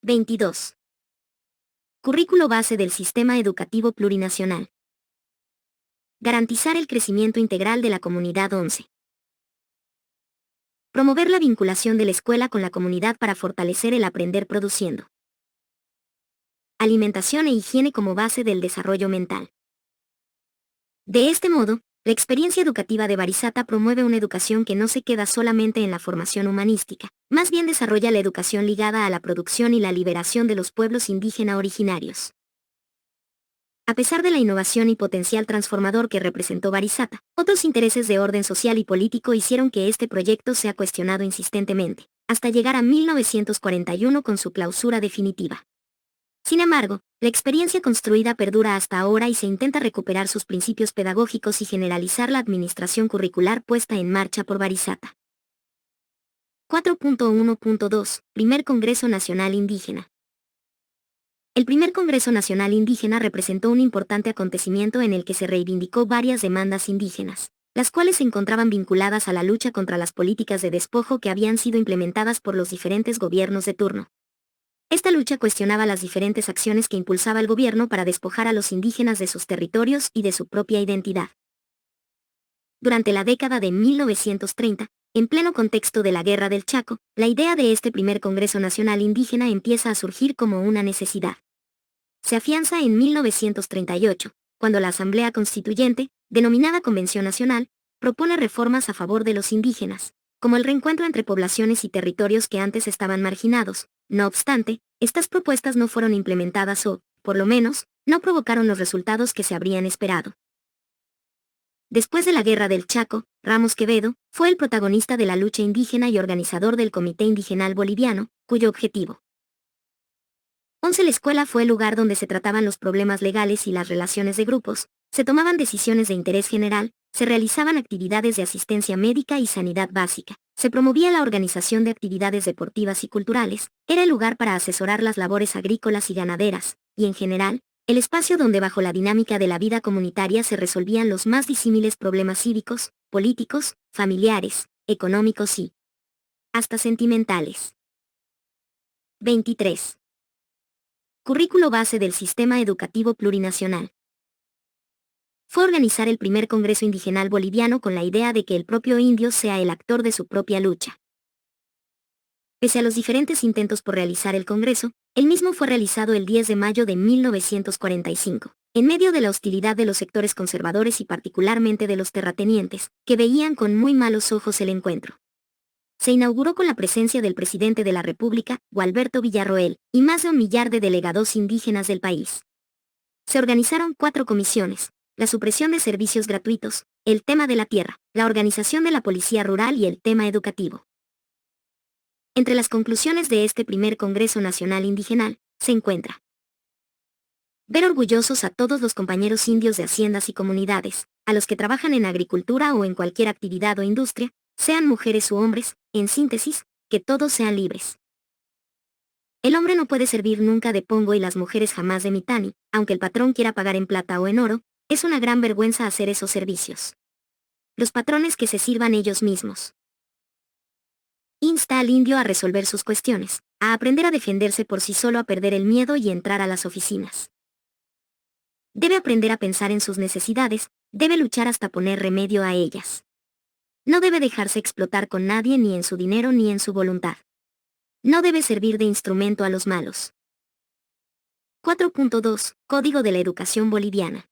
22. Currículo base del sistema educativo plurinacional. Garantizar el crecimiento integral de la comunidad. 11. Promover la vinculación de la escuela con la comunidad para fortalecer el aprender produciendo. Alimentación e higiene como base del desarrollo mental. De este modo, la experiencia educativa de Barisata promueve una educación que no se queda solamente en la formación humanística, más bien desarrolla la educación ligada a la producción y la liberación de los pueblos indígenas originarios. A pesar de la innovación y potencial transformador que representó Barisata, otros intereses de orden social y político hicieron que este proyecto sea cuestionado insistentemente, hasta llegar a 1941 con su clausura definitiva. Sin embargo, la experiencia construida perdura hasta ahora y se intenta recuperar sus principios pedagógicos y generalizar la administración curricular puesta en marcha por Barisata. 4.1.2 Primer Congreso Nacional Indígena. El primer Congreso Nacional Indígena representó un importante acontecimiento en el que se reivindicó varias demandas indígenas, las cuales se encontraban vinculadas a la lucha contra las políticas de despojo que habían sido implementadas por los diferentes gobiernos de turno. Esta lucha cuestionaba las diferentes acciones que impulsaba el gobierno para despojar a los indígenas de sus territorios y de su propia identidad. Durante la década de 1930, en pleno contexto de la Guerra del Chaco, la idea de este primer Congreso Nacional Indígena empieza a surgir como una necesidad. Se afianza en 1938, cuando la Asamblea Constituyente, denominada Convención Nacional, propone reformas a favor de los indígenas, como el reencuentro entre poblaciones y territorios que antes estaban marginados. No obstante, estas propuestas no fueron implementadas o, por lo menos, no provocaron los resultados que se habrían esperado. Después de la Guerra del Chaco, Ramos Quevedo fue el protagonista de la lucha indígena y organizador del Comité Indigenal Boliviano, cuyo objetivo. 11. La escuela fue el lugar donde se trataban los problemas legales y las relaciones de grupos, se tomaban decisiones de interés general, se realizaban actividades de asistencia médica y sanidad básica, se promovía la organización de actividades deportivas y culturales, era el lugar para asesorar las labores agrícolas y ganaderas, y en general, el espacio donde bajo la dinámica de la vida comunitaria se resolvían los más disímiles problemas cívicos, políticos, familiares, económicos y hasta sentimentales. 23. Currículo base del sistema educativo plurinacional. Fue organizar el primer Congreso Indigenal Boliviano con la idea de que el propio indio sea el actor de su propia lucha. Pese a los diferentes intentos por realizar el Congreso, el mismo fue realizado el 10 de mayo de 1945, en medio de la hostilidad de los sectores conservadores y particularmente de los terratenientes, que veían con muy malos ojos el encuentro. Se inauguró con la presencia del presidente de la República, Gualberto Villarroel, y más de 1 millar de delegados indígenas del país. Se organizaron 4 comisiones: la supresión de servicios gratuitos, el tema de la tierra, la organización de la policía rural y el tema educativo. Entre las conclusiones de este primer Congreso Nacional Indigenal, se encuentra: ver orgullosos a todos los compañeros indios de haciendas y comunidades, a los que trabajan en agricultura o en cualquier actividad o industria, sean mujeres u hombres, en síntesis, que todos sean libres. El hombre no puede servir nunca de pongo y las mujeres jamás de mitani, aunque el patrón quiera pagar en plata o en oro, es una gran vergüenza hacer esos servicios. Los patrones que se sirvan ellos mismos. Insta al indio a resolver sus cuestiones, a aprender a defenderse por sí solo, a perder el miedo y entrar a las oficinas. Debe aprender a pensar en sus necesidades, debe luchar hasta poner remedio a ellas. No debe dejarse explotar con nadie, ni en su dinero ni en su voluntad. No debe servir de instrumento a los malos. 4.2 Código de la Educación Boliviana.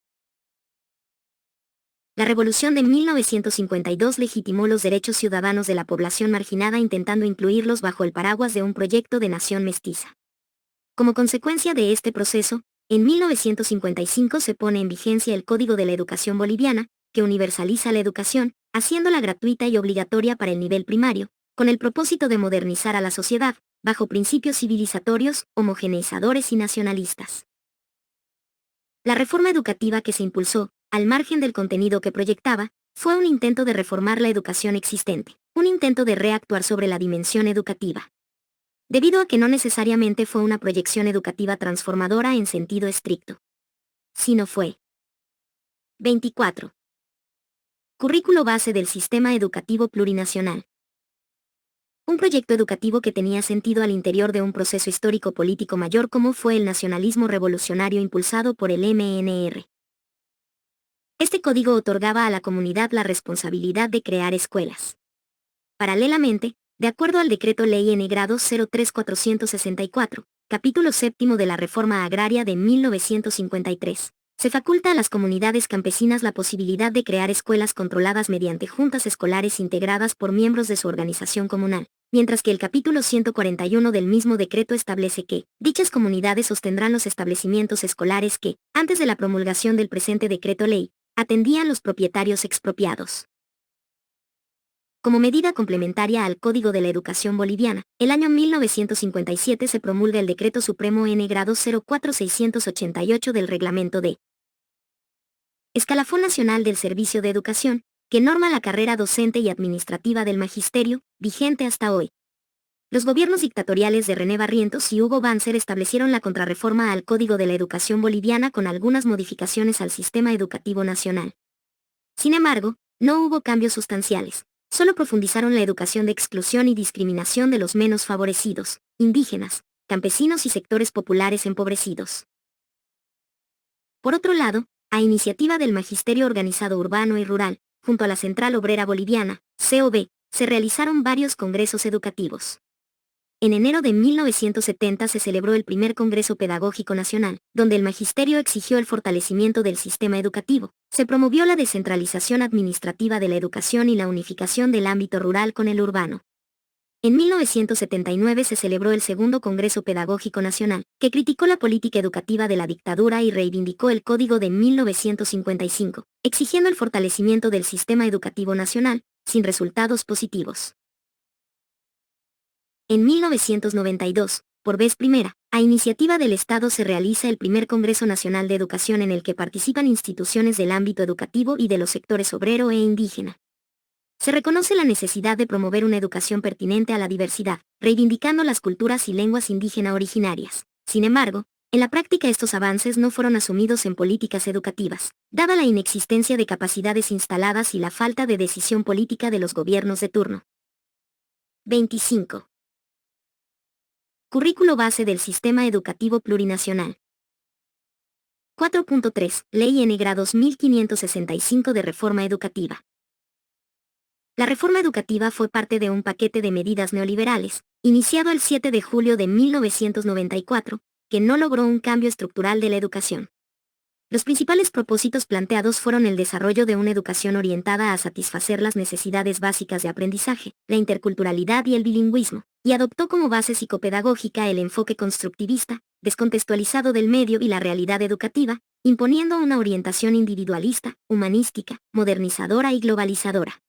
La Revolución de 1952 legitimó los derechos ciudadanos de la población marginada, intentando incluirlos bajo el paraguas de un proyecto de nación mestiza. Como consecuencia de este proceso, en 1955 se pone en vigencia el Código de la Educación Boliviana, que universaliza la educación, haciéndola gratuita y obligatoria para el nivel primario, con el propósito de modernizar a la sociedad, bajo principios civilizatorios, homogeneizadores y nacionalistas. La reforma educativa que se impulsó, al margen del contenido que proyectaba, fue un intento de reformar la educación existente, un intento de reactuar sobre la dimensión educativa. Debido a que no necesariamente fue una proyección educativa transformadora en sentido estricto, sino fue. 24. Currículo base del sistema educativo plurinacional. Un proyecto educativo que tenía sentido al interior de un proceso histórico-político mayor como fue el nacionalismo revolucionario impulsado por el MNR. Este código otorgaba a la comunidad la responsabilidad de crear escuelas. Paralelamente, de acuerdo al Decreto Ley N. Grado 03464, capítulo séptimo de la Reforma Agraria de 1953, se faculta a las comunidades campesinas la posibilidad de crear escuelas controladas mediante juntas escolares integradas por miembros de su organización comunal, mientras que el capítulo 141 del mismo decreto establece que dichas comunidades sostendrán los establecimientos escolares que, antes de la promulgación del presente decreto ley, atendían los propietarios expropiados. Como medida complementaria al Código de la Educación Boliviana, el año 1957 se promulga el Decreto Supremo N. Grado 04688 del Reglamento de Escalafón Nacional del Servicio de Educación, que norma la carrera docente y administrativa del magisterio, vigente hasta hoy. Los gobiernos dictatoriales de René Barrientos y Hugo Banzer establecieron la contrarreforma al Código de la Educación Boliviana con algunas modificaciones al sistema educativo nacional. Sin embargo, no hubo cambios sustanciales. Solo profundizaron la educación de exclusión y discriminación de los menos favorecidos, indígenas, campesinos y sectores populares empobrecidos. Por otro lado, a iniciativa del Magisterio Organizado Urbano y Rural, junto a la Central Obrera Boliviana, COB, se realizaron varios congresos educativos. En enero de 1970 se celebró el primer Congreso Pedagógico Nacional, donde el magisterio exigió el fortalecimiento del sistema educativo. Se promovió la descentralización administrativa de la educación y la unificación del ámbito rural con el urbano. En 1979 se celebró el segundo Congreso Pedagógico Nacional, que criticó la política educativa de la dictadura y reivindicó el Código de 1955, exigiendo el fortalecimiento del sistema educativo nacional, sin resultados positivos. En 1992, por vez primera, a iniciativa del Estado se realiza el primer Congreso Nacional de Educación en el que participan instituciones del ámbito educativo y de los sectores obrero e indígena. Se reconoce la necesidad de promover una educación pertinente a la diversidad, reivindicando las culturas y lenguas indígena originarias. Sin embargo, en la práctica estos avances no fueron asumidos en políticas educativas, dada la inexistencia de capacidades instaladas y la falta de decisión política de los gobiernos de turno. 25. Currículo base del Sistema Educativo Plurinacional. 4.3. Ley N. Grados 1565 de Reforma Educativa. La reforma educativa fue parte de un paquete de medidas neoliberales, iniciado el 7 de julio de 1994, que no logró un cambio estructural de la educación. Los principales propósitos planteados fueron el desarrollo de una educación orientada a satisfacer las necesidades básicas de aprendizaje, la interculturalidad y el bilingüismo, y adoptó como base psicopedagógica el enfoque constructivista, descontextualizado del medio y la realidad educativa, imponiendo una orientación individualista, humanística, modernizadora y globalizadora.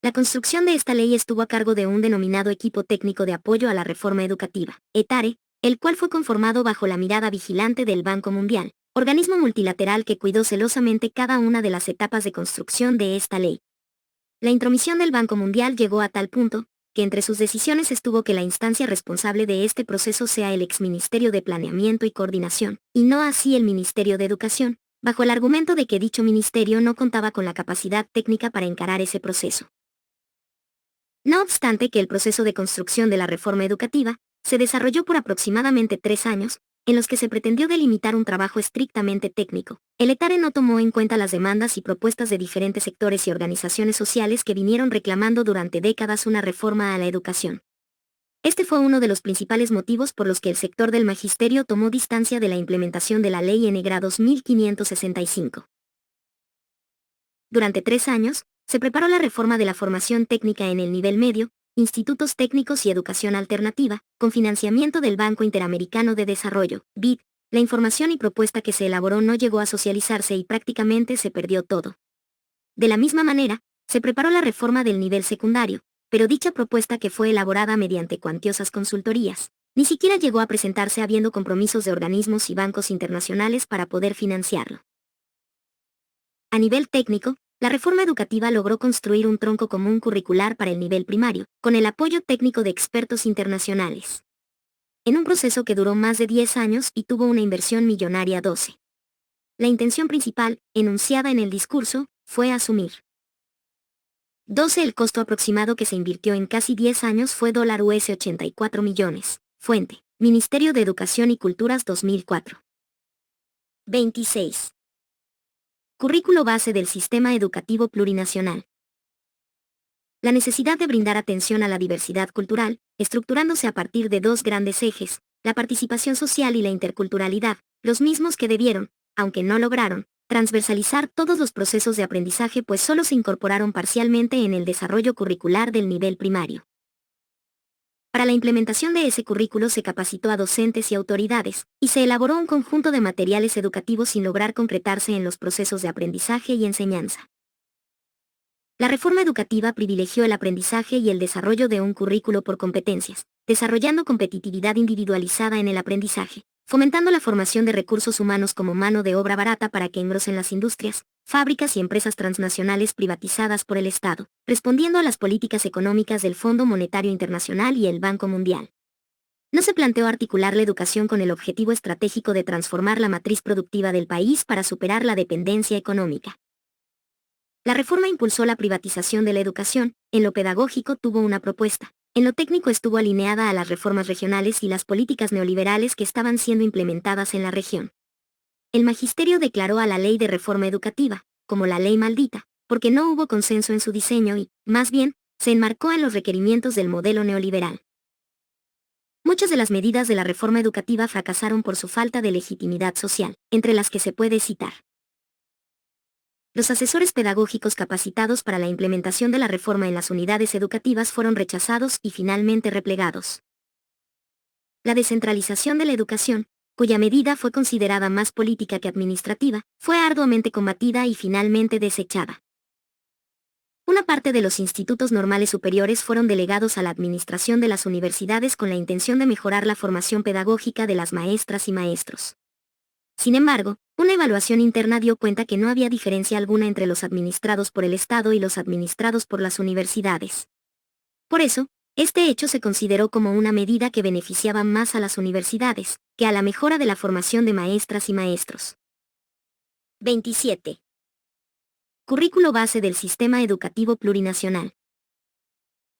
La construcción de esta ley estuvo a cargo de un denominado Equipo Técnico de Apoyo a la Reforma Educativa, ETARE, el cual fue conformado bajo la mirada vigilante del Banco Mundial, organismo multilateral que cuidó celosamente cada una de las etapas de construcción de esta ley. La intromisión del Banco Mundial llegó a tal punto, que entre sus decisiones estuvo que la instancia responsable de este proceso sea el exministerio de Planeamiento y Coordinación, y no así el Ministerio de Educación, bajo el argumento de que dicho ministerio no contaba con la capacidad técnica para encarar ese proceso. No obstante que el proceso de construcción de la reforma educativa se desarrolló por aproximadamente 3 años, en los que se pretendió delimitar un trabajo estrictamente técnico, el ETARE no tomó en cuenta las demandas y propuestas de diferentes sectores y organizaciones sociales que vinieron reclamando durante décadas una reforma a la educación. Este fue uno de los principales motivos por los que el sector del magisterio tomó distancia de la implementación de la Ley N. Grados 1565. Durante 3 años, se preparó la reforma de la formación técnica en el nivel medio, institutos técnicos y educación alternativa, con financiamiento del Banco Interamericano de Desarrollo, BID. La información y propuesta que se elaboró no llegó a socializarse y prácticamente se perdió todo. De la misma manera, se preparó la reforma del nivel secundario, pero dicha propuesta que fue elaborada mediante cuantiosas consultorías, ni siquiera llegó a presentarse habiendo compromisos de organismos y bancos internacionales para poder financiarlo. A nivel técnico, la reforma educativa logró construir un tronco común curricular para el nivel primario, con el apoyo técnico de expertos internacionales. En un proceso que duró más de 10 años y tuvo una inversión millonaria 12. La intención principal, enunciada en el discurso, fue asumir 12. El costo aproximado que se invirtió en casi 10 años fue $US 84 millones. Fuente: Ministerio de Educación y Culturas 2004. 26. Currículo base del sistema educativo plurinacional. La necesidad de brindar atención a la diversidad cultural, estructurándose a partir de dos grandes ejes, la participación social y la interculturalidad, los mismos que debieron, aunque no lograron, transversalizar todos los procesos de aprendizaje pues solo se incorporaron parcialmente en el desarrollo curricular del nivel primario. Para la implementación de ese currículo se capacitó a docentes y autoridades, y se elaboró un conjunto de materiales educativos sin lograr concretarse en los procesos de aprendizaje y enseñanza. La reforma educativa privilegió el aprendizaje y el desarrollo de un currículo por competencias, desarrollando competitividad individualizada en el aprendizaje, fomentando la formación de recursos humanos como mano de obra barata para que engrosen las industrias, fábricas y empresas transnacionales privatizadas por el Estado, respondiendo a las políticas económicas del Fondo Monetario Internacional y el Banco Mundial. No se planteó articular la educación con el objetivo estratégico de transformar la matriz productiva del país para superar la dependencia económica. La reforma impulsó la privatización de la educación, en lo pedagógico tuvo una propuesta, en lo técnico estuvo alineada a las reformas regionales y las políticas neoliberales que estaban siendo implementadas en la región. El magisterio declaró a la ley de reforma educativa, como la ley maldita, porque no hubo consenso en su diseño y, más bien, se enmarcó en los requerimientos del modelo neoliberal. Muchas de las medidas de la reforma educativa fracasaron por su falta de legitimidad social, entre las que se puede citar. Los asesores pedagógicos capacitados para la implementación de la reforma en las unidades educativas fueron rechazados y finalmente replegados. La descentralización de la educación, cuya medida fue considerada más política que administrativa, fue arduamente combatida y finalmente desechada. Una parte de los institutos normales superiores fueron delegados a la administración de las universidades con la intención de mejorar la formación pedagógica de las maestras y maestros. Sin embargo, una evaluación interna dio cuenta que no había diferencia alguna entre los administrados por el Estado y los administrados por las universidades. Por eso, este hecho se consideró como una medida que beneficiaba más a las universidades, que a la mejora de la formación de maestras y maestros. 27. Currículo base del sistema educativo plurinacional.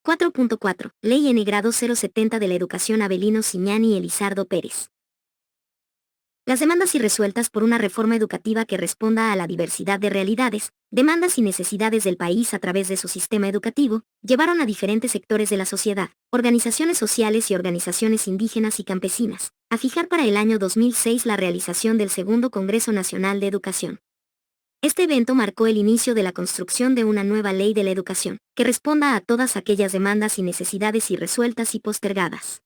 4.4. Ley N grado 070 de la Educación Avelino Ciñani y Elizardo Pérez. Las demandas irresueltas por una reforma educativa que responda a la diversidad de realidades, demandas y necesidades del país a través de su sistema educativo, llevaron a diferentes sectores de la sociedad, organizaciones sociales y organizaciones indígenas y campesinas, a fijar para el año 2006 la realización del Segundo Congreso Nacional de Educación. Este evento marcó el inicio de la construcción de una nueva ley de la educación, que responda a todas aquellas demandas y necesidades irresueltas y postergadas.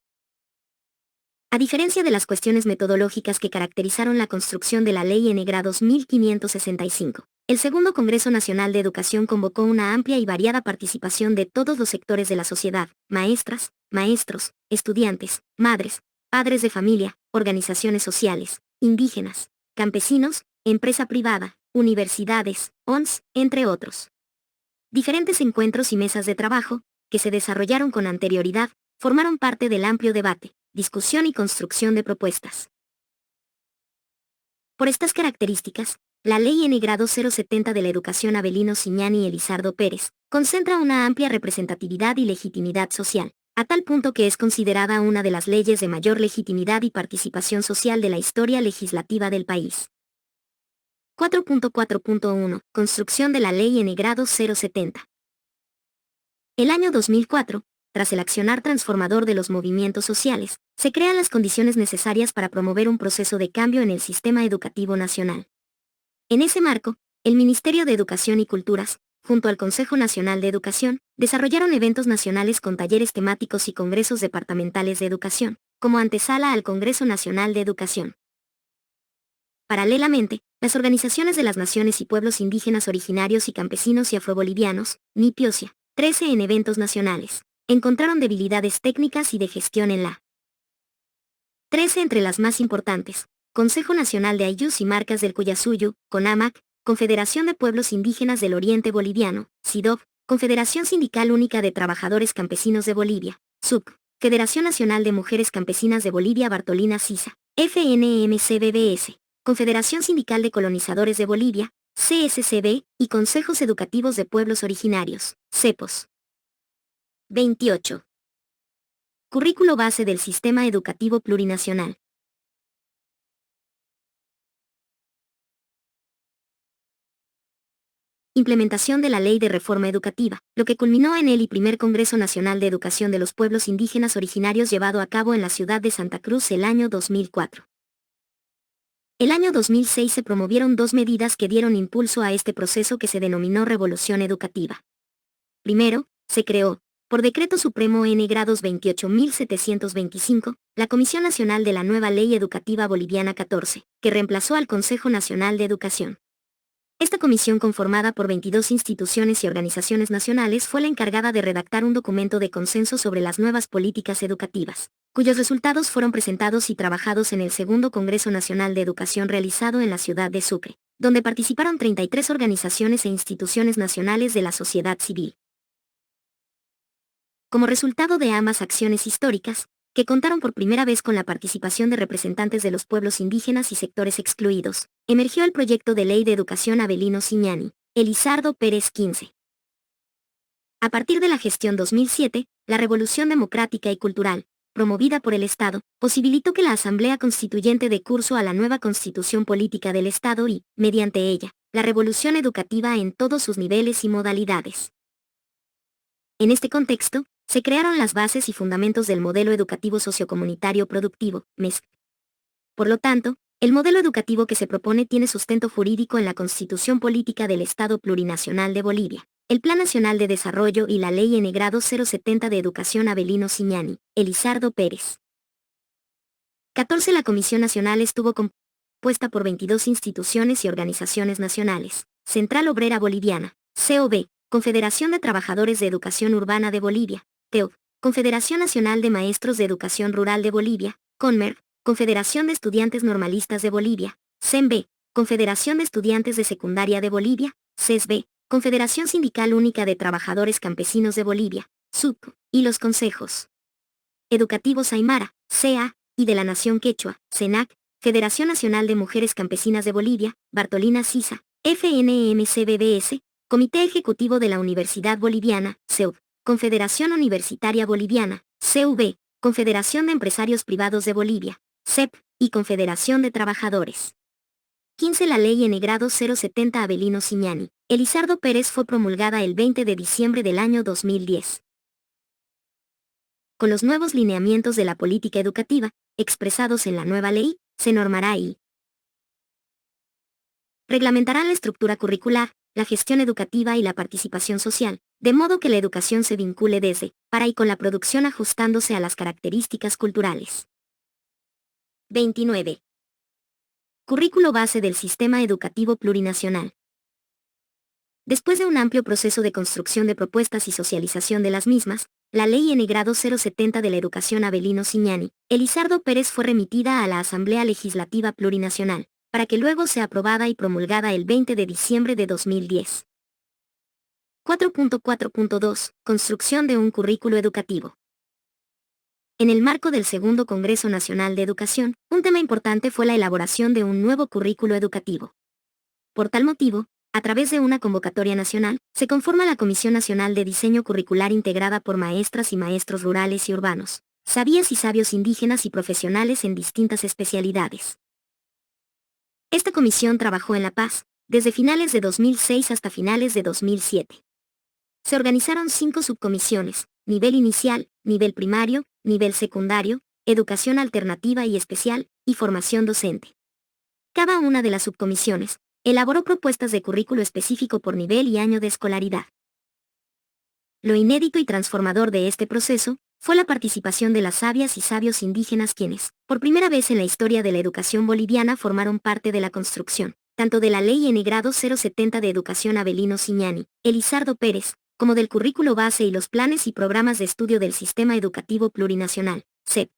A diferencia de las cuestiones metodológicas que caracterizaron la construcción de la Ley N grado 1565, el Segundo Congreso Nacional de Educación convocó una amplia y variada participación de todos los sectores de la sociedad, maestras, maestros, estudiantes, madres, padres de familia, organizaciones sociales, indígenas, campesinos, empresa privada, universidades, ONS, entre otros. Diferentes encuentros y mesas de trabajo, que se desarrollaron con anterioridad, formaron parte del amplio debate, discusión y construcción de propuestas. Por estas características, la Ley N grado 070 de la Educación Avelino Ciñani y Elizardo Pérez concentra una amplia representatividad y legitimidad social, a tal punto que es considerada una de las leyes de mayor legitimidad y participación social de la historia legislativa del país. 4.4.1. Construcción de la Ley N grado 070. El año 2004, tras el accionar transformador de los movimientos sociales, se crean las condiciones necesarias para promover un proceso de cambio en el sistema educativo nacional. En ese marco, el Ministerio de Educación y Culturas, junto al Consejo Nacional de Educación, desarrollaron eventos nacionales con talleres temáticos y congresos departamentales de educación, como antesala al Congreso Nacional de Educación. Paralelamente, las organizaciones de las naciones y pueblos indígenas originarios y campesinos y afrobolivianos, NIPIOSIA, 13 en eventos nacionales, encontraron debilidades técnicas y de gestión en la 13 entre las más importantes, Consejo Nacional de Ayllus y Marcas del Cuyasuyu, CONAMAC, Confederación de Pueblos Indígenas del Oriente Boliviano, CIDOB, Confederación Sindical Única de Trabajadores Campesinos de Bolivia, SUC, Federación Nacional de Mujeres Campesinas de Bolivia Bartolina Sisa, FNMCBBS, Confederación Sindical de Colonizadores de Bolivia, CSCB, y Consejos Educativos de Pueblos Originarios, CEPOS. 28. Currículo base del Sistema Educativo Plurinacional. Implementación de la Ley de Reforma Educativa, lo que culminó en el primer Congreso Nacional de Educación de los Pueblos Indígenas Originarios llevado a cabo en la ciudad de Santa Cruz el año 2004. El año 2006 se promovieron dos medidas que dieron impulso a este proceso que se denominó Revolución Educativa. Primero, se creó, por Decreto Supremo N. grados 28.725, la Comisión Nacional de la Nueva Ley Educativa Boliviana 14, que reemplazó al Consejo Nacional de Educación. Esta comisión, conformada por 22 instituciones y organizaciones nacionales, fue la encargada de redactar un documento de consenso sobre las nuevas políticas educativas, cuyos resultados fueron presentados y trabajados en el segundo Congreso Nacional de Educación realizado en la ciudad de Sucre, donde participaron 33 organizaciones e instituciones nacionales de la sociedad civil. Como resultado de ambas acciones históricas, que contaron por primera vez con la participación de representantes de los pueblos indígenas y sectores excluidos, emergió el proyecto de Ley de Educación Avelino Ciñani, Elizardo Pérez 15. A partir de la gestión 2007, la Revolución Democrática y Cultural, promovida por el Estado, posibilitó que la Asamblea Constituyente dé curso a la nueva Constitución Política del Estado y, mediante ella, la revolución educativa en todos sus niveles y modalidades. En este contexto, se crearon las bases y fundamentos del Modelo Educativo Sociocomunitario Productivo, MESC. Por lo tanto, el modelo educativo que se propone tiene sustento jurídico en la Constitución Política del Estado Plurinacional de Bolivia, el Plan Nacional de Desarrollo y la Ley N. grado 070 de Educación Avelino Ciñani, Elizardo Pérez. 14. La Comisión Nacional estuvo compuesta por 22 instituciones y organizaciones nacionales: Central Obrera Boliviana, COB, Confederación de Trabajadores de Educación Urbana de Bolivia, TEOB, Confederación Nacional de Maestros de Educación Rural de Bolivia, CONMER, Confederación de Estudiantes Normalistas de Bolivia, CENB, Confederación de Estudiantes de Secundaria de Bolivia, CESB, Confederación Sindical Única de Trabajadores Campesinos de Bolivia, SUC, y los consejos educativos Aymara, CEA, y de la Nación Quechua, CENAC, Federación Nacional de Mujeres Campesinas de Bolivia, Bartolina Sisa, FNMCBBS, Comité Ejecutivo de la Universidad Boliviana, CEUB, Confederación Universitaria Boliviana, CV, Confederación de Empresarios Privados de Bolivia, CEP, y Confederación de Trabajadores. 15. La Ley N. grado 070 Avelino Ciñani, Elizardo Pérez fue promulgada el 20 de diciembre del año 2010. Con los nuevos lineamientos de la política educativa, expresados en la nueva ley, se normará y reglamentará la estructura curricular, la gestión educativa y la participación social, de modo que la educación se vincule desde, para y con la producción ajustándose a las características culturales. 29. Currículo base del Sistema Educativo Plurinacional. Después de un amplio proceso de construcción de propuestas y socialización de las mismas, la Ley N. grado 070 de la Educación Avelino Ciñani, Elizardo Pérez fue remitida a la Asamblea Legislativa Plurinacional, para que luego sea aprobada y promulgada el 20 de diciembre de 2010. 4.4.2. Construcción de un currículo educativo. En el marco del Segundo Congreso Nacional de Educación, un tema importante fue la elaboración de un nuevo currículo educativo. Por tal motivo, a través de una convocatoria nacional, se conforma la Comisión Nacional de Diseño Curricular integrada por maestras y maestros rurales y urbanos, sabías y sabios indígenas y profesionales en distintas especialidades. Esta comisión trabajó en La Paz, desde finales de 2006 hasta finales de 2007. Se organizaron 5 subcomisiones: nivel inicial, nivel primario, nivel secundario, educación alternativa y especial, y formación docente. Cada una de las subcomisiones elaboró propuestas de currículo específico por nivel y año de escolaridad. Lo inédito y transformador de este proceso fue la participación de las sabias y sabios indígenas quienes, por primera vez en la historia de la educación boliviana, formaron parte de la construcción, tanto de la Ley N. grado 070 de Educación Avelino Ciñani, Elizardo Pérez, como del currículo base y los planes y programas de estudio del Sistema Educativo Plurinacional, SEP.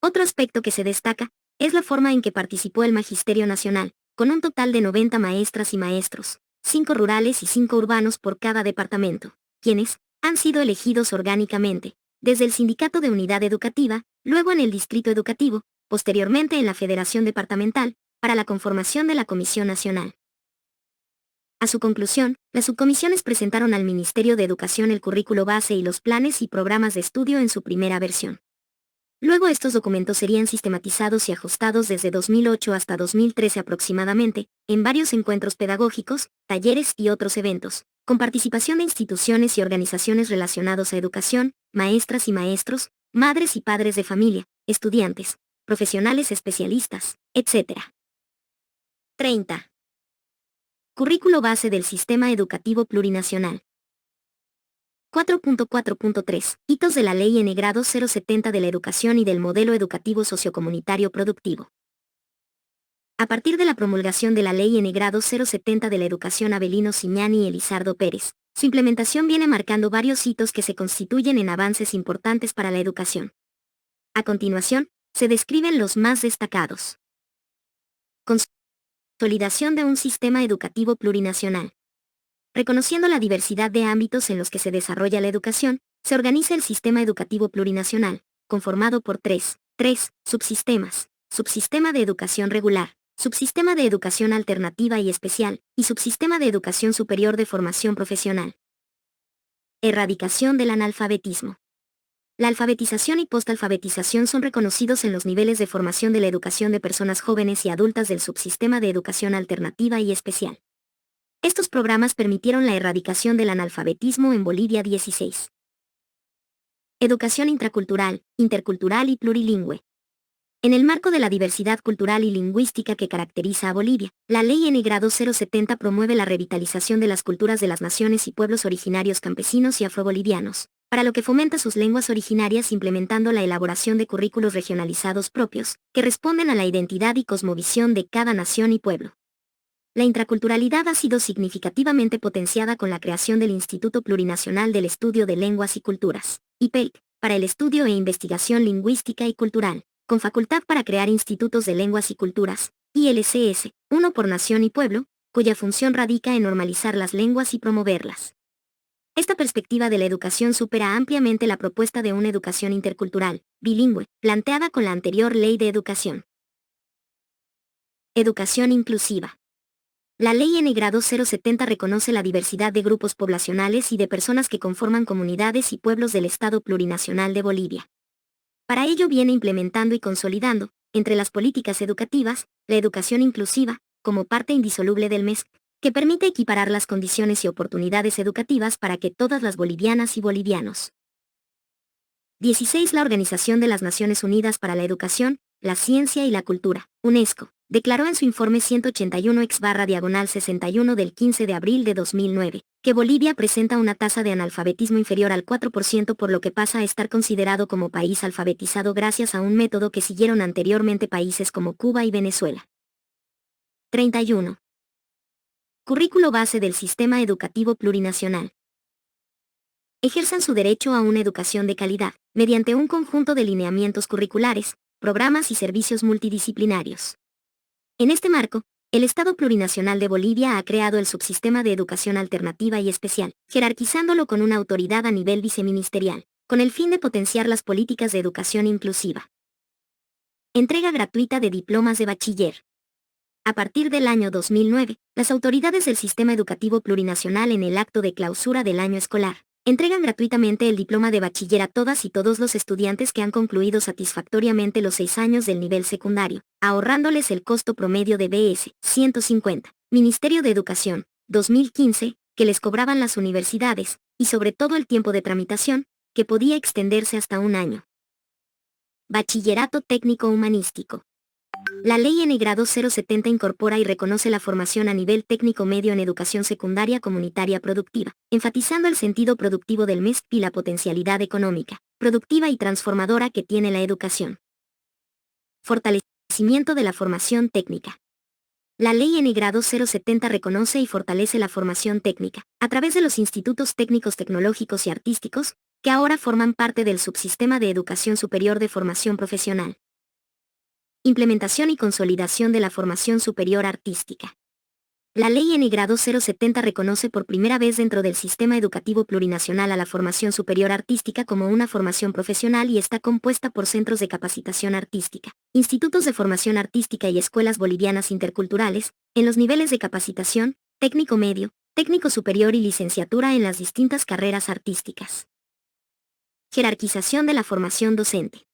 Otro aspecto que se destaca es la forma en que participó el Magisterio Nacional, con un total de 90 maestras y maestros, 5 rurales y 5 urbanos por cada departamento, quienes han sido elegidos orgánicamente, desde el Sindicato de Unidad Educativa, luego en el Distrito Educativo, posteriormente en la Federación Departamental, para la conformación de la Comisión Nacional. A su conclusión, las subcomisiones presentaron al Ministerio de Educación el currículo base y los planes y programas de estudio en su primera versión. Luego estos documentos serían sistematizados y ajustados desde 2008 hasta 2013 aproximadamente, en varios encuentros pedagógicos, talleres y otros eventos, con participación de instituciones y organizaciones relacionados a educación, maestras y maestros, madres y padres de familia, estudiantes, profesionales especialistas, etc. 30. Currículo base del Sistema Educativo Plurinacional. 4.4.3. Hitos de la Ley N. Grado 070 de la Educación y del Modelo Educativo Sociocomunitario Productivo. A partir de la promulgación de la Ley N. Grado 070 de la Educación Avelino Ciñani y Elizardo Pérez, su implementación viene marcando varios hitos que se constituyen en avances importantes para la educación. A continuación, se describen los más destacados. Consolidación de un sistema educativo plurinacional. Reconociendo la diversidad de ámbitos en los que se desarrolla la educación, se organiza el sistema educativo plurinacional, conformado por tres subsistemas: subsistema de educación regular, subsistema de educación alternativa y especial, y subsistema de educación superior de formación profesional. Erradicación del analfabetismo. La alfabetización y postalfabetización son reconocidos en los niveles de formación de la educación de personas jóvenes y adultas del subsistema de educación alternativa y especial. Estos programas permitieron la erradicación del analfabetismo en Bolivia. 16. Educación intracultural, intercultural y plurilingüe. En el marco de la diversidad cultural y lingüística que caracteriza a Bolivia, la Ley N. Grado 070 promueve la revitalización de las culturas de las naciones y pueblos originarios campesinos y afrobolivianos, para lo que fomenta sus lenguas originarias implementando la elaboración de currículos regionalizados propios, que responden a la identidad y cosmovisión de cada nación y pueblo. La intraculturalidad ha sido significativamente potenciada con la creación del Instituto Plurinacional del Estudio de Lenguas y Culturas, IPELC, para el estudio e investigación lingüística y cultural, con facultad para crear institutos de lenguas y culturas, ILCS, uno por nación y pueblo, cuya función radica en normalizar las lenguas y promoverlas. Esta perspectiva de la educación supera ampliamente la propuesta de una educación intercultural, bilingüe, planteada con la anterior Ley de Educación. Educación inclusiva. La Ley N. Grado 070 reconoce la diversidad de grupos poblacionales y de personas que conforman comunidades y pueblos del Estado Plurinacional de Bolivia. Para ello viene implementando y consolidando, entre las políticas educativas, la educación inclusiva, como parte indisoluble del MESC, que permite equiparar las condiciones y oportunidades educativas para que todas las bolivianas y bolivianos. 16. La Organización de las Naciones Unidas para la Educación, la Ciencia y la Cultura, UNESCO, declaró en su informe 181-X/61 del 15 de abril de 2009, que Bolivia presenta una tasa de analfabetismo inferior al 4%, por lo que pasa a estar considerado como país alfabetizado gracias a un método que siguieron anteriormente países como Cuba y Venezuela. 31. Currículo base del Sistema Educativo Plurinacional. Ejerzan su derecho a una educación de calidad, mediante un conjunto de lineamientos curriculares, programas y servicios multidisciplinarios. En este marco, el Estado Plurinacional de Bolivia ha creado el Subsistema de Educación Alternativa y Especial, jerarquizándolo con una autoridad a nivel viceministerial, con el fin de potenciar las políticas de educación inclusiva. Entrega gratuita de diplomas de bachiller. A partir del año 2009, las autoridades del Sistema Educativo Plurinacional, en el acto de clausura del año escolar, entregan gratuitamente el diploma de bachiller a todas y todos los estudiantes que han concluido satisfactoriamente los 6 años del nivel secundario, ahorrándoles el costo promedio de BS 150, Ministerio de Educación, 2015, que les cobraban las universidades, y sobre todo el tiempo de tramitación, que podía extenderse hasta un año. Bachillerato Técnico Humanístico. La Ley N. Grado 070 incorpora y reconoce la formación a nivel técnico medio en educación secundaria comunitaria productiva, enfatizando el sentido productivo del MESC y la potencialidad económica, productiva y transformadora que tiene la educación. Fortalecimiento de la formación técnica. La Ley N. Grado 070 reconoce y fortalece la formación técnica, a través de los institutos técnicos tecnológicos y artísticos, que ahora forman parte del subsistema de educación superior de formación profesional. Implementación y consolidación de la formación superior artística. La Ley N. Grado 070 reconoce por primera vez dentro del sistema educativo plurinacional a la formación superior artística como una formación profesional y está compuesta por centros de capacitación artística, institutos de formación artística y escuelas bolivianas interculturales, en los niveles de capacitación, técnico medio, técnico superior y licenciatura en las distintas carreras artísticas. Jerarquización de la formación docente.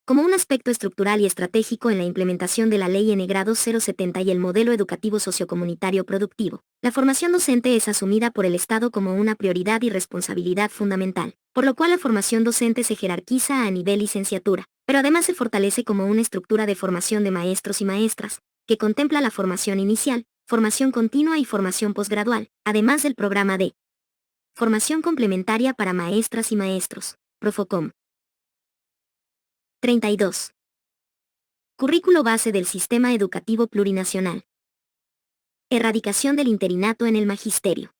Como un aspecto estructural y estratégico en la implementación de la Ley N grado 070 y el modelo educativo sociocomunitario productivo, la formación docente es asumida por el Estado como una prioridad y responsabilidad fundamental, por lo cual la formación docente se jerarquiza a nivel licenciatura, pero además se fortalece como una estructura de formación de maestros y maestras, que contempla la formación inicial, formación continua y formación posgradual, además del programa de formación complementaria para maestras y maestros, Profocom. 32. Currículo base del Sistema Educativo Plurinacional. Erradicación del interinato en el magisterio.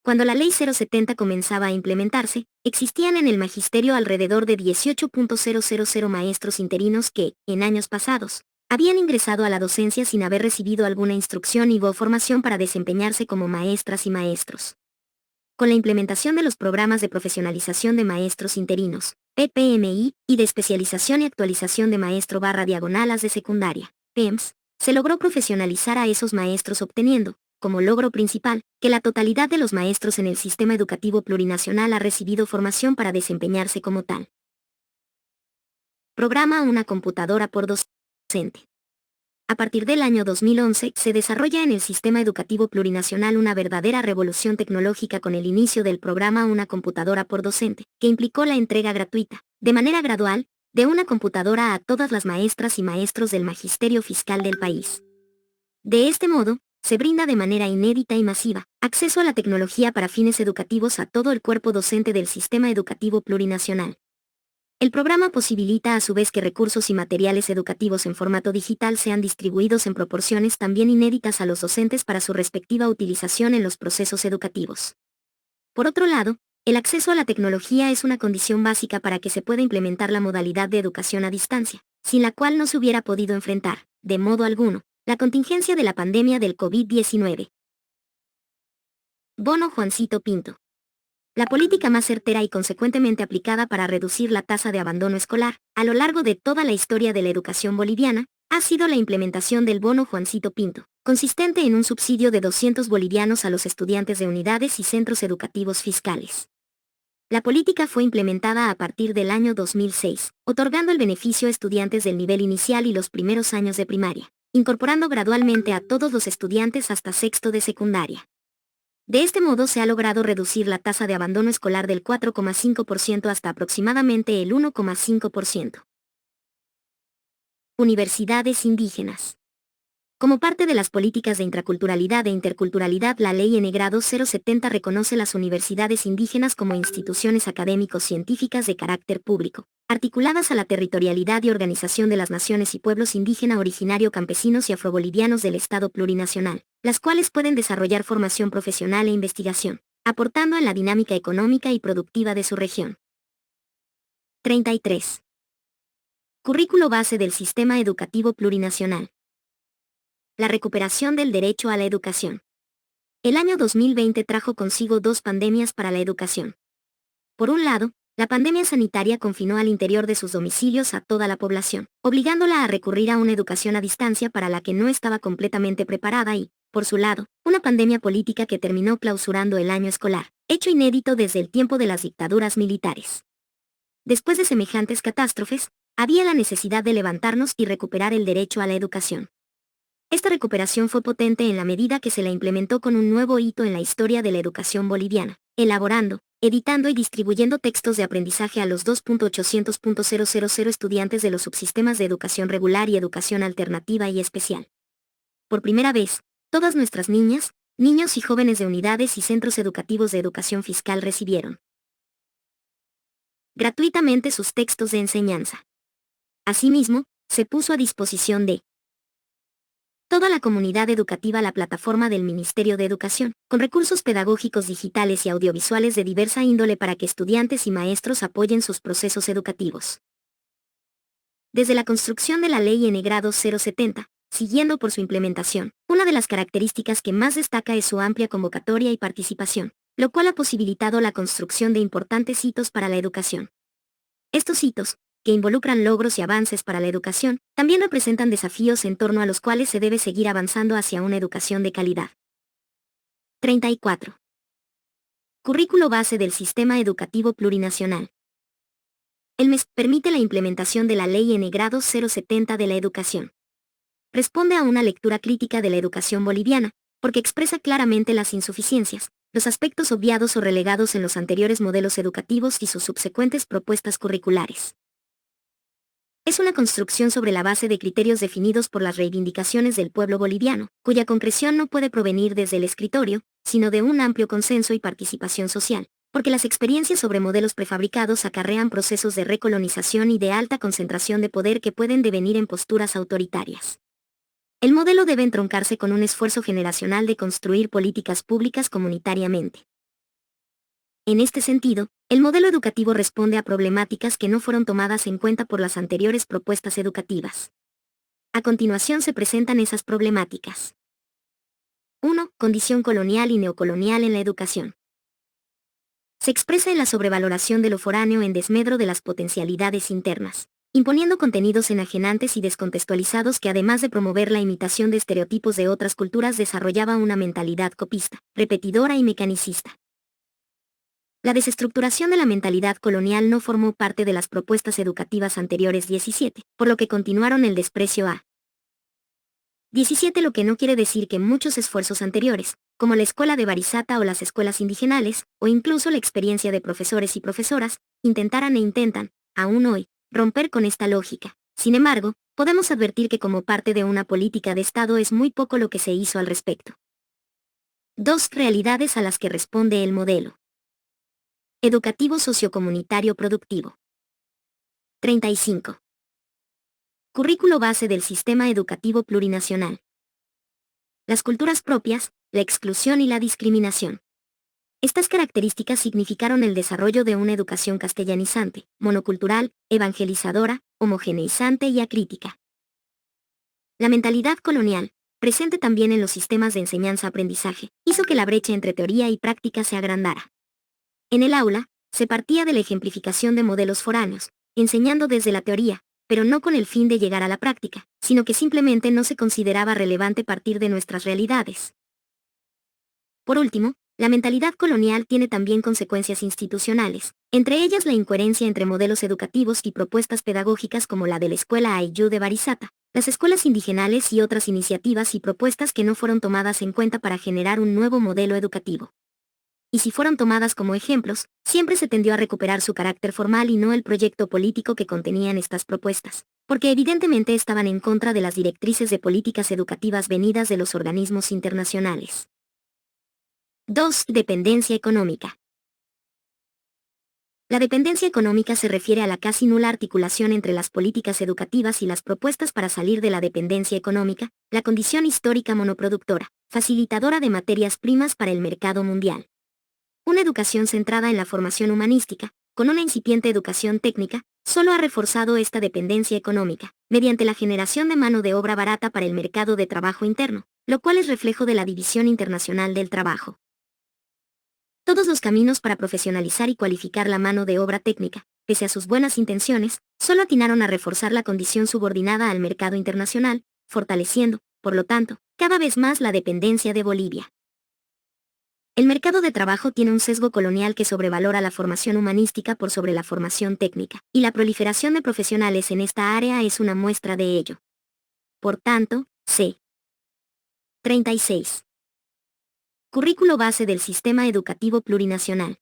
Cuando la Ley 070 comenzaba a implementarse, existían en el magisterio alrededor de 18.000 maestros interinos que, en años pasados, habían ingresado a la docencia sin haber recibido alguna instrucción o formación para desempeñarse como maestras y maestros. Con la implementación de los programas de profesionalización de maestros interinos, PPMI, y de especialización y actualización de maestro/diagonalas de secundaria, PEMS, se logró profesionalizar a esos maestros obteniendo, como logro principal, que la totalidad de los maestros en el sistema educativo plurinacional ha recibido formación para desempeñarse como tal. Programa Una computadora por docente. A partir del año 2011, se desarrolla en el sistema educativo plurinacional una verdadera revolución tecnológica con el inicio del programa Una computadora por docente, que implicó la entrega gratuita, de manera gradual, de una computadora a todas las maestras y maestros del magisterio fiscal del país. De este modo, se brinda de manera inédita y masiva acceso a la tecnología para fines educativos a todo el cuerpo docente del sistema educativo plurinacional. El programa posibilita a su vez que recursos y materiales educativos en formato digital sean distribuidos en proporciones también inéditas a los docentes para su respectiva utilización en los procesos educativos. Por otro lado, el acceso a la tecnología es una condición básica para que se pueda implementar la modalidad de educación a distancia, sin la cual no se hubiera podido enfrentar, de modo alguno, la contingencia de la pandemia del COVID-19. Bono Juancito Pinto. La política más certera y consecuentemente aplicada para reducir la tasa de abandono escolar, a lo largo de toda la historia de la educación boliviana, ha sido la implementación del bono Juancito Pinto, consistente en un subsidio de 200 bolivianos a los estudiantes de unidades y centros educativos fiscales. La política fue implementada a partir del año 2006, otorgando el beneficio a estudiantes del nivel inicial y los primeros años de primaria, incorporando gradualmente a todos los estudiantes hasta sexto de secundaria. De este modo se ha logrado reducir la tasa de abandono escolar del 4,5% hasta aproximadamente el 1,5%. Universidades indígenas. Como parte de las políticas de intraculturalidad e interculturalidad, la Ley N grado 070 reconoce las universidades indígenas como instituciones académico-científicas de carácter público, articuladas a la territorialidad y organización de las naciones y pueblos indígena originario campesinos y afrobolivianos del Estado plurinacional, las cuales pueden desarrollar formación profesional e investigación, aportando en la dinámica económica y productiva de su región. 33. Currículo base del Sistema Educativo Plurinacional. La recuperación del derecho a la educación. El año 2020 trajo consigo dos pandemias para la educación. Por un lado, la pandemia sanitaria confinó al interior de sus domicilios a toda la población, obligándola a recurrir a una educación a distancia para la que no estaba completamente preparada y, por su lado, una pandemia política que terminó clausurando el año escolar, hecho inédito desde el tiempo de las dictaduras militares. Después de semejantes catástrofes, había la necesidad de levantarnos y recuperar el derecho a la educación. Esta recuperación fue potente en la medida que se la implementó con un nuevo hito en la historia de la educación boliviana, elaborando, editando y distribuyendo textos de aprendizaje a los 2.800.000 estudiantes de los subsistemas de educación regular y educación alternativa y especial. Por primera vez, todas nuestras niñas, niños y jóvenes de unidades y centros educativos de educación fiscal recibieron gratuitamente sus textos de enseñanza. Asimismo, se puso a disposición de toda la comunidad educativa la plataforma del Ministerio de Educación, con recursos pedagógicos digitales y audiovisuales de diversa índole para que estudiantes y maestros apoyen sus procesos educativos. Desde la construcción de la Ley N grado 070, siguiendo por su implementación, una de las características que más destaca es su amplia convocatoria y participación, lo cual ha posibilitado la construcción de importantes hitos para la educación. Estos hitos, que involucran logros y avances para la educación, también representan desafíos en torno a los cuales se debe seguir avanzando hacia una educación de calidad. 34. Currículo base del Sistema Educativo Plurinacional. El MES permite la implementación de la Ley N. Grado 070 de la educación. Responde a una lectura crítica de la educación boliviana, porque expresa claramente las insuficiencias, los aspectos obviados o relegados en los anteriores modelos educativos y sus subsecuentes propuestas curriculares. Es una construcción sobre la base de criterios definidos por las reivindicaciones del pueblo boliviano, cuya concreción no puede provenir desde el escritorio, sino de un amplio consenso y participación social, porque las experiencias sobre modelos prefabricados acarrean procesos de recolonización y de alta concentración de poder que pueden devenir en posturas autoritarias. El modelo debe entroncarse con un esfuerzo generacional de construir políticas públicas comunitariamente. En este sentido, el modelo educativo responde a problemáticas que no fueron tomadas en cuenta por las anteriores propuestas educativas. A continuación se presentan esas problemáticas. 1. Condición colonial y neocolonial en la educación. Se expresa en la sobrevaloración de lo foráneo en desmedro de las potencialidades internas, imponiendo contenidos enajenantes y descontextualizados que además de promover la imitación de estereotipos de otras culturas desarrollaba una mentalidad copista, repetidora y mecanicista. La desestructuración de la mentalidad colonial no formó parte de las propuestas educativas anteriores 17, por lo que continuaron el desprecio a 17, lo que no quiere decir que muchos esfuerzos anteriores, como la escuela de Barizata o las escuelas indigenales, o incluso la experiencia de profesores y profesoras, intentaran e intentan, aún hoy, romper con esta lógica. Sin embargo, podemos advertir que como parte de una política de Estado es muy poco lo que se hizo al respecto. 2. Realidades a las que responde el modelo educativo sociocomunitario productivo. 35. Currículo base del Sistema Educativo Plurinacional. Las culturas propias, la exclusión y la discriminación. Estas características significaron el desarrollo de una educación castellanizante, monocultural, evangelizadora, homogeneizante y acrítica. La mentalidad colonial, presente también en los sistemas de enseñanza-aprendizaje, hizo que la brecha entre teoría y práctica se agrandara. En el aula, se partía de la ejemplificación de modelos foráneos, enseñando desde la teoría, pero no con el fin de llegar a la práctica, sino que simplemente no se consideraba relevante partir de nuestras realidades. Por último, la mentalidad colonial tiene también consecuencias institucionales, entre ellas la incoherencia entre modelos educativos y propuestas pedagógicas como la de la Escuela Ayllu de Barizata, las escuelas indigenales y otras iniciativas y propuestas que no fueron tomadas en cuenta para generar un nuevo modelo educativo. Y si fueron tomadas como ejemplos, siempre se tendió a recuperar su carácter formal y no el proyecto político que contenían estas propuestas, porque evidentemente estaban en contra de las directrices de políticas educativas venidas de los organismos internacionales. 2. Dependencia económica. La dependencia económica se refiere a la casi nula articulación entre las políticas educativas y las propuestas para salir de la dependencia económica, la condición histórica monoproductora, facilitadora de materias primas para el mercado mundial. Una educación centrada en la formación humanística, con una incipiente educación técnica, solo ha reforzado esta dependencia económica, mediante la generación de mano de obra barata para el mercado de trabajo interno, lo cual es reflejo de la división internacional del trabajo. Todos los caminos para profesionalizar y cualificar la mano de obra técnica, pese a sus buenas intenciones, solo atinaron a reforzar la condición subordinada al mercado internacional, fortaleciendo, por lo tanto, cada vez más la dependencia de Bolivia. El mercado de trabajo tiene un sesgo colonial que sobrevalora la formación humanística por sobre la formación técnica, y la proliferación de profesionales en esta área es una muestra de ello. Por tanto, c. 36. Currículo base del Sistema Educativo Plurinacional.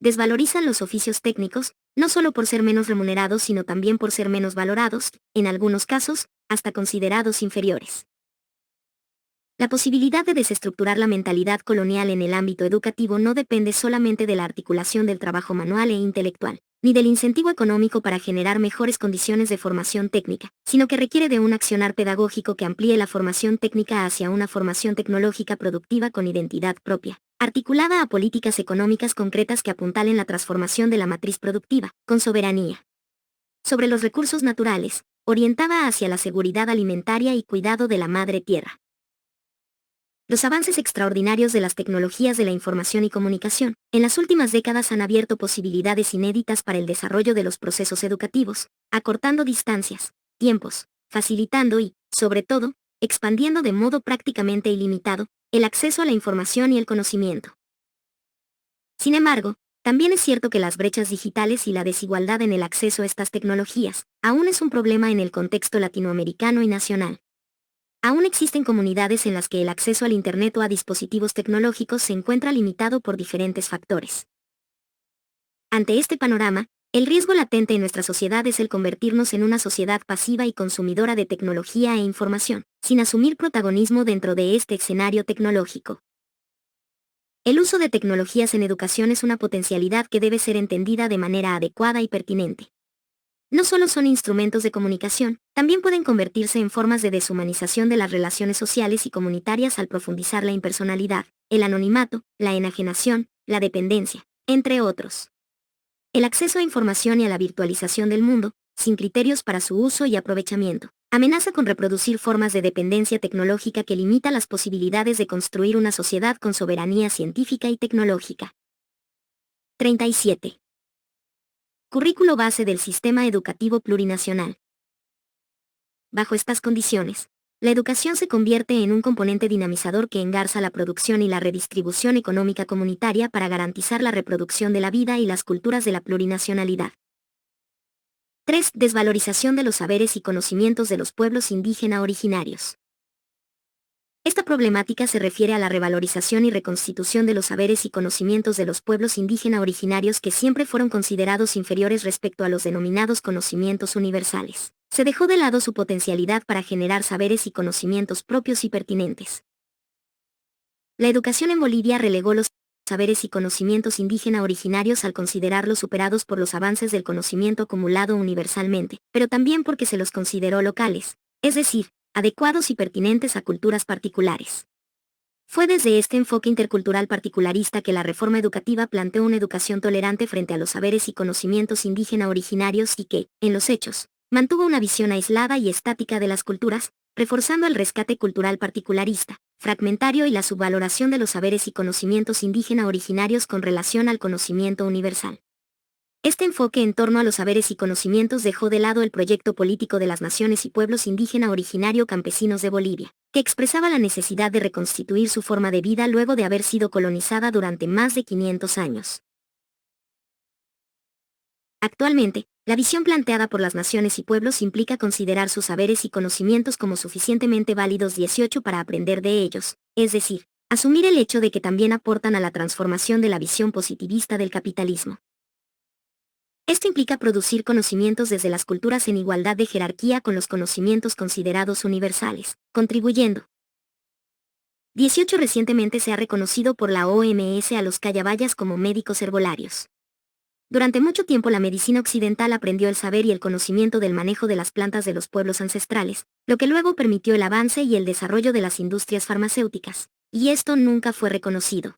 Desvalorizan los oficios técnicos, no solo por ser menos remunerados sino también por ser menos valorados, en algunos casos, hasta considerados inferiores. La posibilidad de desestructurar la mentalidad colonial en el ámbito educativo no depende solamente de la articulación del trabajo manual e intelectual, ni del incentivo económico para generar mejores condiciones de formación técnica, sino que requiere de un accionar pedagógico que amplíe la formación técnica hacia una formación tecnológica productiva con identidad propia, articulada a políticas económicas concretas que apuntalen la transformación de la matriz productiva, con soberanía sobre los recursos naturales, orientada hacia la seguridad alimentaria y cuidado de la madre tierra. Los avances extraordinarios de las tecnologías de la información y comunicación, en las últimas décadas han abierto posibilidades inéditas para el desarrollo de los procesos educativos, acortando distancias, tiempos, facilitando y, sobre todo, expandiendo de modo prácticamente ilimitado, el acceso a la información y el conocimiento. Sin embargo, también es cierto que las brechas digitales y la desigualdad en el acceso a estas tecnologías aún es un problema en el contexto latinoamericano y nacional. Aún existen comunidades en las que el acceso al Internet o a dispositivos tecnológicos se encuentra limitado por diferentes factores. Ante este panorama, el riesgo latente en nuestra sociedad es el convertirnos en una sociedad pasiva y consumidora de tecnología e información, sin asumir protagonismo dentro de este escenario tecnológico. El uso de tecnologías en educación es una potencialidad que debe ser entendida de manera adecuada y pertinente. No solo son instrumentos de comunicación, también pueden convertirse en formas de deshumanización de las relaciones sociales y comunitarias al profundizar la impersonalidad, el anonimato, la enajenación, la dependencia, entre otros. El acceso a información y a la virtualización del mundo, sin criterios para su uso y aprovechamiento, amenaza con reproducir formas de dependencia tecnológica que limita las posibilidades de construir una sociedad con soberanía científica y tecnológica. 37. Currículo base del sistema educativo plurinacional. Bajo estas condiciones, la educación se convierte en un componente dinamizador que engarza la producción y la redistribución económica comunitaria para garantizar la reproducción de la vida y las culturas de la plurinacionalidad. 3. Desvalorización de los saberes y conocimientos de los pueblos indígena originarios. Esta problemática se refiere a la revalorización y reconstitución de los saberes y conocimientos de los pueblos indígena originarios que siempre fueron considerados inferiores respecto a los denominados conocimientos universales. Se dejó de lado su potencialidad para generar saberes y conocimientos propios y pertinentes. La educación en Bolivia relegó los saberes y conocimientos indígena originarios al considerarlos superados por los avances del conocimiento acumulado universalmente, pero también porque se los consideró locales, es decir, adecuados y pertinentes a culturas particulares. Fue desde este enfoque intercultural particularista que la reforma educativa planteó una educación tolerante frente a los saberes y conocimientos indígena originarios y que, en los hechos, mantuvo una visión aislada y estática de las culturas, reforzando el rescate cultural particularista, fragmentario y la subvaloración de los saberes y conocimientos indígena originarios con relación al conocimiento universal. Este enfoque en torno a los saberes y conocimientos dejó de lado el proyecto político de las naciones y pueblos indígena originario campesinos de Bolivia, que expresaba la necesidad de reconstituir su forma de vida luego de haber sido colonizada durante más de 500 años. Actualmente, la visión planteada por las naciones y pueblos implica considerar sus saberes y conocimientos como suficientemente válidos 18 para aprender de ellos, es decir, asumir el hecho de que también aportan a la transformación de la visión positivista del capitalismo. Esto implica producir conocimientos desde las culturas en igualdad de jerarquía con los conocimientos considerados universales, contribuyendo. 18. Recientemente se ha reconocido por la OMS a los cayabayas como médicos herbolarios. Durante mucho tiempo la medicina occidental aprendió el saber y el conocimiento del manejo de las plantas de los pueblos ancestrales, lo que luego permitió el avance y el desarrollo de las industrias farmacéuticas, y esto nunca fue reconocido.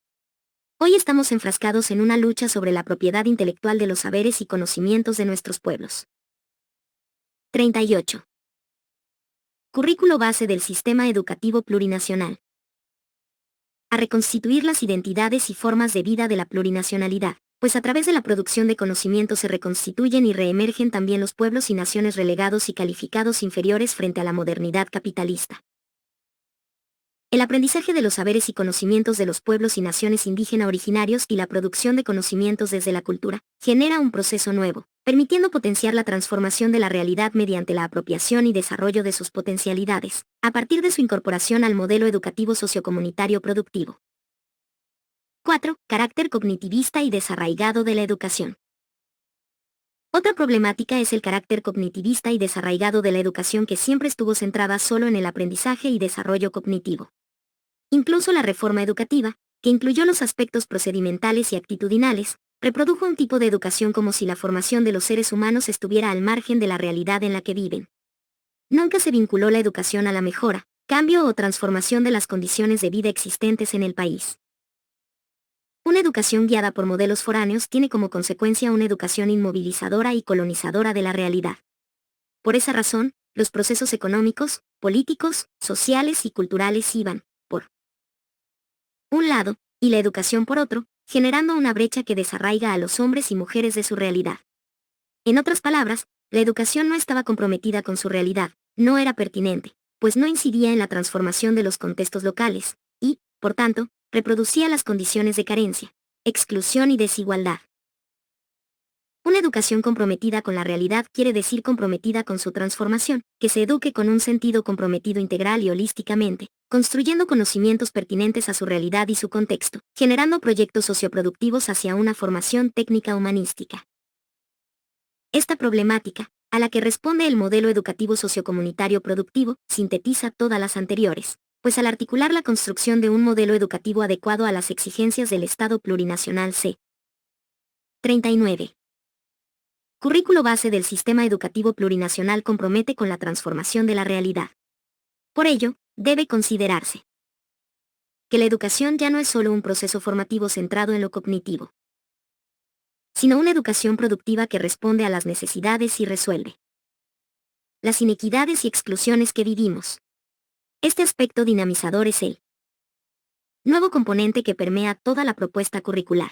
Hoy estamos enfrascados en una lucha sobre la propiedad intelectual de los saberes y conocimientos de nuestros pueblos. 38. Currículo base del sistema educativo plurinacional. A reconstituir las identidades y formas de vida de la plurinacionalidad, pues a través de la producción de conocimiento se reconstituyen y reemergen también los pueblos y naciones relegados y calificados inferiores frente a la modernidad capitalista. El aprendizaje de los saberes y conocimientos de los pueblos y naciones indígena originarios y la producción de conocimientos desde la cultura, genera un proceso nuevo, permitiendo potenciar la transformación de la realidad mediante la apropiación y desarrollo de sus potencialidades, a partir de su incorporación al modelo educativo sociocomunitario productivo. 4. Carácter cognitivista y desarraigado de la educación. Otra problemática es el carácter cognitivista y desarraigado de la educación que siempre estuvo centrada solo en el aprendizaje y desarrollo cognitivo. Incluso la reforma educativa, que incluyó los aspectos procedimentales y actitudinales, reprodujo un tipo de educación como si la formación de los seres humanos estuviera al margen de la realidad en la que viven. Nunca se vinculó la educación a la mejora, cambio o transformación de las condiciones de vida existentes en el país. Una educación guiada por modelos foráneos tiene como consecuencia una educación inmovilizadora y colonizadora de la realidad. Por esa razón, los procesos económicos, políticos, sociales y culturales iban, por un lado, y la educación por otro, generando una brecha que desarraiga a los hombres y mujeres de su realidad. En otras palabras, la educación no estaba comprometida con su realidad, no era pertinente, pues no incidía en la transformación de los contextos locales, y, por tanto, reproducía las condiciones de carencia, exclusión y desigualdad. Una educación comprometida con la realidad quiere decir comprometida con su transformación, que se eduque con un sentido comprometido integral y holísticamente, construyendo conocimientos pertinentes a su realidad y su contexto, generando proyectos socioproductivos hacia una formación técnica humanística. Esta problemática, a la que responde el modelo educativo sociocomunitario productivo, sintetiza todas las anteriores, pues al articular la construcción de un modelo educativo adecuado a las exigencias del Estado plurinacional c. 39. Currículo base del sistema educativo plurinacional compromete con la transformación de la realidad. Por ello, debe considerarse que la educación ya no es solo un proceso formativo centrado en lo cognitivo, sino una educación productiva que responde a las necesidades y resuelve las inequidades y exclusiones que vivimos. Este aspecto dinamizador es el nuevo componente que permea toda la propuesta curricular.